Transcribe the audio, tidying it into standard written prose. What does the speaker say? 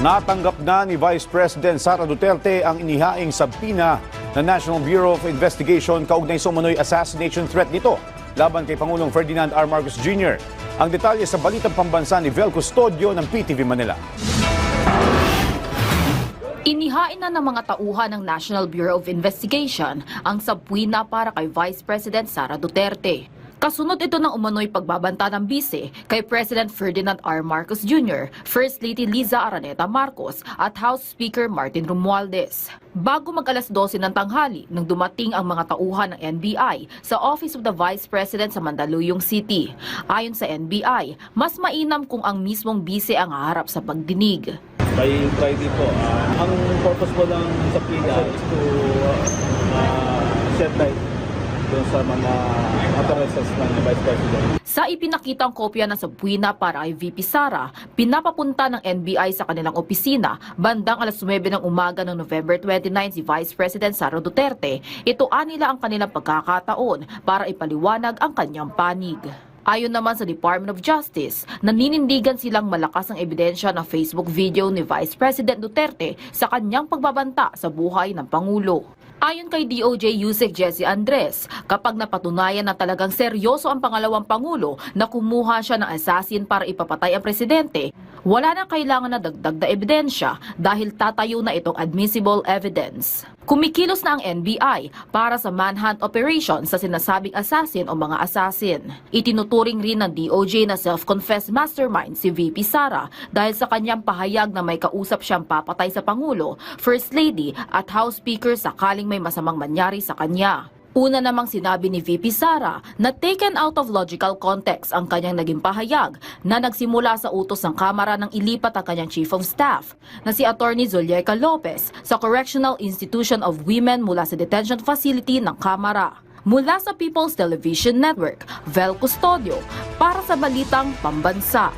Natanggap na ni Vice President Sara Duterte ang inihaing sabina ng National Bureau of Investigation kaugnay sa umano'y assassination threat nito laban kay Pangulong Ferdinand R. Marcos Jr. Ang detalye sa Balitang Pambansa ni Vel Custodio ng PTV Manila. Inihain na ng mga tauhan ng National Bureau of Investigation ang sabwina para kay Vice President Sara Duterte. Kasunod ito ng umano'y pagbabanta ng bise kay President Ferdinand R. Marcos Jr., First Lady Liza Araneta Marcos at House Speaker Martin Romualdez. Bago mag-alas 12 ng tanghali nang dumating ang mga tauhan ng NBI sa Office of the Vice President sa Mandaluyong City. Ayon sa NBI, mas mainam kung ang mismong bise ang haharap sa pagdinig. By Friday po, ang purpose po ng subpoena is to shed light doon sa mga utterances ng Vice President. Sa ipinakitang kopya ng subpoena para kay VP Sara, pinapapunta ng NBI sa kanilang opisina bandang alas 9 ng umaga ng November 29 si Vice President Sara Duterte. Ito nila ang kanilang pagkakataon para ipaliwanag ang kanyang panig. Ayon naman sa Department of Justice, naninindigan silang malakas ang ebidensya ng Facebook video ni Vice President Duterte sa kanyang pagbabanta sa buhay ng Pangulo. Ayon kay DOJ Yusek Jesse Andres, kapag napatunayan na talagang seryoso ang pangalawang Pangulo na kumuha siya ng assassin para ipapatay ang presidente, wala na kailangan na dagdag na ebidensya dahil tatayo na itong admissible evidence. Kumikilos na ang NBI para sa manhunt operation sa sinasabing assassin o mga assassin. Itinuturing rin ng DOJ na self-confessed mastermind si VP Sara dahil sa kanyang pahayag na may kausap siyang papatay sa Pangulo, First Lady at House Speaker sakaling may masamang mangyari sa kanya. Una namang sinabi ni VP Sara na taken out of logical context ang kanyang naging pahayag na nagsimula sa utos ng Kamara nang ilipat ang kanyang Chief of Staff na si Attorney Zulieca Lopez sa Correctional Institution of Women mula sa detention facility ng Kamara. Mula sa People's Television Network, Vel Custodio para sa Balitang Pambansa.